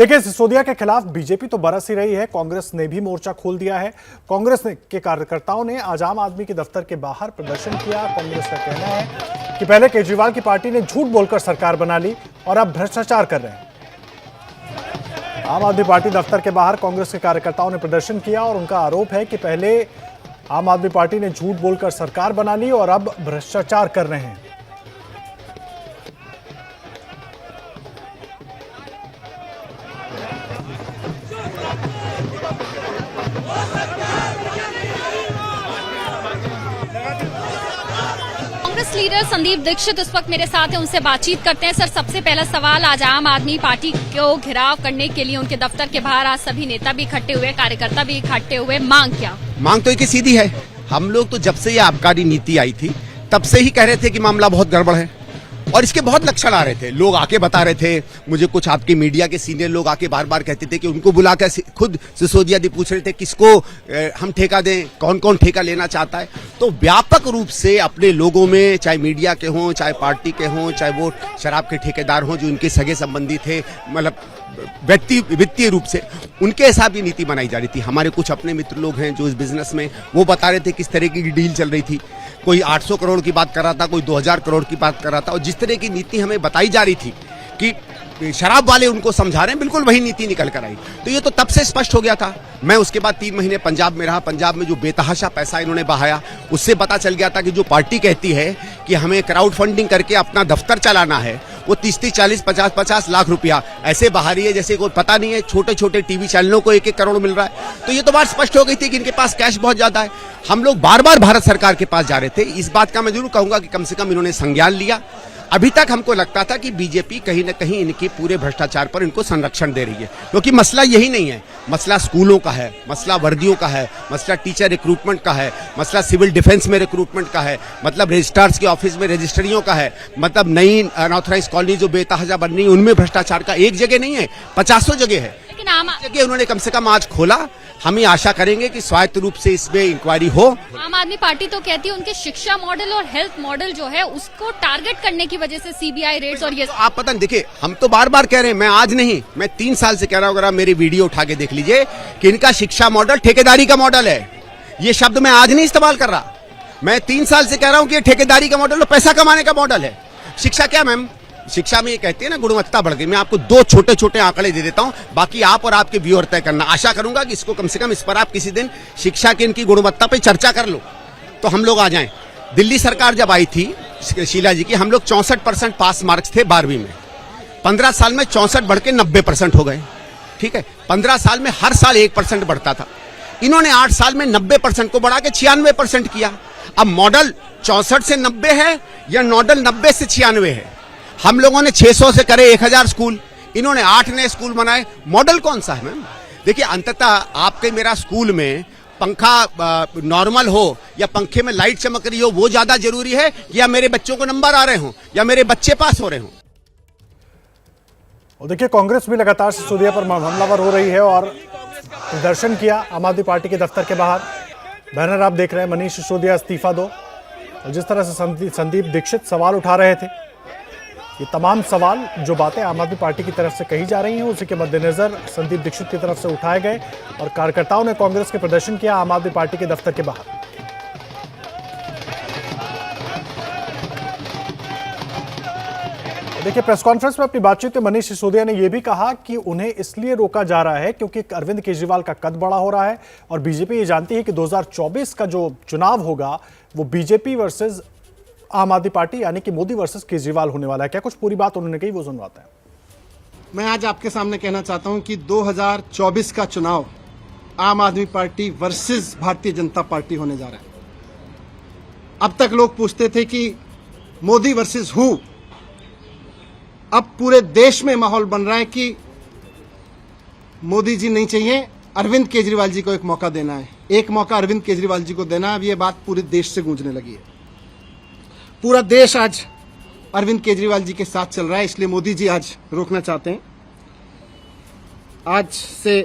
देखिए, सिसोदिया के खिलाफ बीजेपी तो बरस ही रही है, कांग्रेस ने भी मोर्चा खोल दिया है। कांग्रेस के कार्यकर्ताओं ने आज आम आदमी के दफ्तर के बाहर प्रदर्शन किया। कांग्रेस का कहना है कि पहले केजरीवाल की पार्टी ने झूठ बोलकर सरकार बना ली और अब भ्रष्टाचार कर रहे हैं। आम आदमी पार्टी दफ्तर के बाहर कांग्रेस के कार्यकर्ताओं ने प्रदर्शन किया और उनका आरोप है कि पहले आम आदमी पार्टी ने झूठ बोलकर सरकार बना ली और अब भ्रष्टाचार कर रहे हैं। कांग्रेस लीडर संदीप दीक्षित इस वक्त मेरे साथ हैं, उनसे बातचीत करते हैं। सर, सबसे पहला सवाल, आज आम आदमी पार्टी को घेराव करने के लिए उनके दफ्तर के बाहर आज सभी नेता भी इकट्ठे हुए, कार्यकर्ता भी इकट्ठे हुए, मांग क्या? मांग तो एक सीधी है। हम लोग तो जब से ये आबकारी नीति आई थी तब से ही कह रहे थे कि मामला बहुत गड़बड़ है और इसके बहुत लक्षण आ रहे थे। लोग आके बता रहे थे, मुझे कुछ आपके मीडिया के सीनियर लोग आके बार बार कहते थे कि उनको बुलाकर खुद सिसोदिया जी पूछ रहे थे किसको हम ठेका दें, कौन कौन ठेका लेना चाहता है। तो व्यापक रूप से अपने लोगों में, चाहे मीडिया के हों, चाहे पार्टी के हों, चाहे वो शराब के ठेकेदार हों जो उनके सगे संबंधी थे, मतलब वित्तीय रूप से, उनके हिसाब ये नीति बनाई जा रही थी। हमारे कुछ अपने मित्र लोग हैं जो इस बिजनेस में, वो बता रहे थे किस तरह की डील चल रही थी। कोई 800 करोड़ की बात कर रहा था, कोई 2000 करोड़ की बात कर रहा था। और जिस तरह की नीति हमें बताई जा रही थी कि शराब वाले उनको समझा रहे हैं, बिल्कुल वही नीति निकल कर आई। तो ये तो तब से स्पष्ट हो गया था। मैं उसके बाद 3 महीने पंजाब में रहा। पंजाब में जो बेतहाशा पैसा इन्होंने बहाया, उससे पता चल गया था कि जो पार्टी कहती है कि हमें क्राउड फंडिंग करके अपना दफ्तर चलाना है, वो 30-30, 40, 50-50 लाख रुपया ऐसे बहा रही है जैसे कोई पता नहीं है। छोटे छोटे टीवी चैनलों को 1-1 करोड़ मिल रहा है। तो ये तो बात स्पष्ट हो गई थी कि इनके पास कैश बहुत ज्यादा है। हम लोग बार बार भारत सरकार के पास जा रहे थे। इस बात का मैं जरूर कहूंगा कि कम से कम इन्होंने संज्ञान लिया। अभी तक हमको लगता था कि बीजेपी कहीं न कहीं इनके पूरे भ्रष्टाचार पर इनको संरक्षण दे रही है, क्योंकि मसला यही नहीं है। मसला स्कूलों का है, मसला वर्दियों का है, मसला टीचर रिक्रूटमेंट का है, मसला सिविल डिफेंस में रिक्रूटमेंट का है, मतलब रजिस्ट्रार्स के ऑफिस में रजिस्ट्रियों का है, मतलब नई अनऑथराइज कॉलोनी जो बेतहाशा बन रही है उनमें भ्रष्टाचार का एक जगह नहीं है, 50 जगह है। लेकिन आम जगह उन्होंने कम से कम आज खोला। हम ही आशा करेंगे कि स्वायत्त रूप से इसमें इंक्वायरी हो। आम आदमी पार्टी तो कहती है उनके शिक्षा मॉडल और हेल्थ मॉडल जो है उसको टारगेट करने की वजह से सीबीआई रेड्स और ये। तो आप पता नहीं, देखिए, हम तो बार बार कह रहे हैं, मैं आज नहीं, मैं 3 साल से कह रहा हूँ। अगर आप मेरी वीडियो उठा के देख लीजिए कि इनका शिक्षा मॉडल ठेकेदारी का मॉडल है। ये शब्द मैं आज नहीं इस्तेमाल कर रहा, मैं 3 साल से कह रहा हूँ कि ठेकेदारी का मॉडल और पैसा कमाने का मॉडल है। शिक्षा क्या मैम? शिक्षा में ये कहते हैं ना गुणवत्ता बढ़ गई। मैं आपको 2 छोटे छोटे आंकड़े दे देता हूं, बाकी आप और आपके व्यूअर तय करना। आशा करूंगा कि इसको कम से कम इस पर आप किसी दिन शिक्षा की इनकी गुणवत्ता पे चर्चा कर लो तो हम लोग आ जाएं। दिल्ली सरकार जब आई थी शीला जी की, हम लोग 64% पास मार्क्स थे 12वीं में। 15 साल में 64 बढ़ के 90% हो गए। ठीक है, 15 साल में हर साल 1% बढ़ता था। इन्होंने 8 साल में 90% को बढ़ा के 96% किया। अब मॉडल 64 से 90 है या मॉडल 90 से 96 है? हम लोगों ने 600 से करे 1000 स्कूल, इन्होंने 8 नए स्कूल बनाए। मॉडल कौन सा है मैम? देखिए, अंततः आपके मेरा स्कूल में पंखा नॉर्मल हो या पंखे में लाइट चमक रही हो वो ज्यादा जरूरी है, या मेरे बच्चों को नंबर आ रहे हो या मेरे बच्चे पास हो रहे हो? और देखिए, कांग्रेस भी लगातार सिसोदिया पर हमलावर हो रही है और प्रदर्शन किया आम आदमी पार्टी के दफ्तर के बाहर। बैनर आप देख रहे हैं, मनीष सिसोदिया इस्तीफा दो। और जिस तरह से संदीप दीक्षित सवाल उठा रहे थे, ये तमाम सवाल जो बातें आम आदमी पार्टी की तरफ से कही जा रही हैं उसी के मद्देनजर संदीप दीक्षित की तरफ से उठाए गए और कार्यकर्ताओं ने कांग्रेस के प्रदर्शन किया आम आदमी पार्टी के दफ्तर के बाहर। देखिए, प्रेस कॉन्फ्रेंस में अपनी बातचीत में मनीष सिसोदिया ने यह भी कहा कि उन्हें इसलिए रोका जा रहा है क्योंकि अरविंद केजरीवाल का कद बड़ा हो रहा है और बीजेपी ये जानती है कि 2024 का जो चुनाव होगा वो बीजेपी वर्सेस आम आदमी पार्टी यानी कि मोदी वर्सेस केजरीवाल होने वाला है। क्या कुछ पूरी बात उन्होंने कही, वो सुनवाते हैं। मैं आज आपके सामने कहना चाहता हूं कि 2024 का चुनाव आम आदमी party versus Bharatiya Janata party होने जा रहा है। अब तक लोग पूछते थे कि मोदी वर्सेस हु। अब पूरे देश में माहौल बन रहा है कि मोदी जी नहीं चाहिए, अरविंद केजरीवाल जी को एक मौका देना है। एक मौका अरविंद केजरीवाल जी को देना है। अब ये बात पूरे देश से गूंजने लगी है। पूरा देश आज अरविंद केजरीवाल जी के साथ चल रहा है, इसलिए मोदी जी आज रोकना चाहते हैं। आज से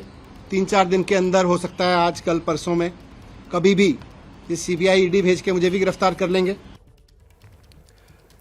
3-4 दिन के अंदर, हो सकता है आज, कल, परसों में, कभी भी ये सीबीआई ईडी भेज के मुझे भी गिरफ्तार कर लेंगे।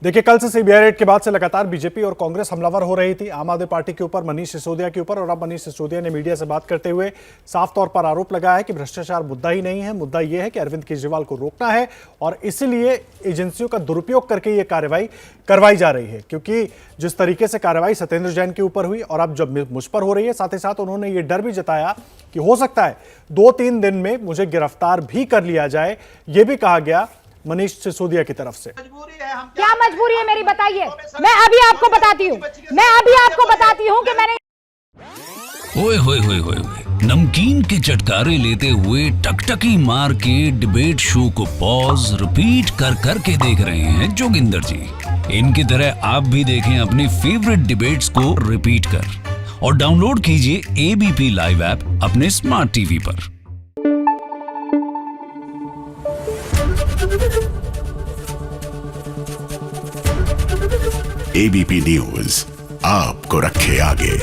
देखिए, कल से सीबीआई रेड के बाद से लगातार बीजेपी और कांग्रेस हमलावर हो रही थी। आम आदमी पार्टी के ऊपर, मनीष सिसोदिया के ऊपर, और अब मनीष सिसोदिया ने मीडिया से बात करते हुए साफ तौर पर आरोप लगाया है कि भ्रष्टाचार मुद्दा ही नहीं है, मुद्दा यह है कि अरविंद केजरीवाल को रोकना है और इसीलिए एजेंसियों का दुरुपयोग करके ये कार्रवाई करवाई जा रही है। क्योंकि जिस तरीके से कार्रवाई सत्येंद्र जैन के ऊपर हुई और अब जब मुझ पर हो रही है, साथ ही साथ उन्होंने ये डर भी जताया कि हो सकता है 2-3 दिन में मुझे गिरफ्तार भी कर लिया जाए। यह भी कहा गया मनीष सिसोदिया की तरफ से। क्या मजबूरी है मेरी, बताइए। मैं अभी आपको बताती हूँ कि मैंने ओए होए होए होए नमकीन के चटकारे लेते हुए टकटकी मार के डिबेट शो को पॉज रिपीट कर करके देख रहे हैं जोगिंदर जी। इनकी तरह आप भी देखें अपनी फेवरेट डिबेट्स को रिपीट कर और डाउनलोड कीजिए एबीपी लाइव ऐप अपने स्मार्ट टीवी पर। एबीपी न्यूज आपको रखे आगे।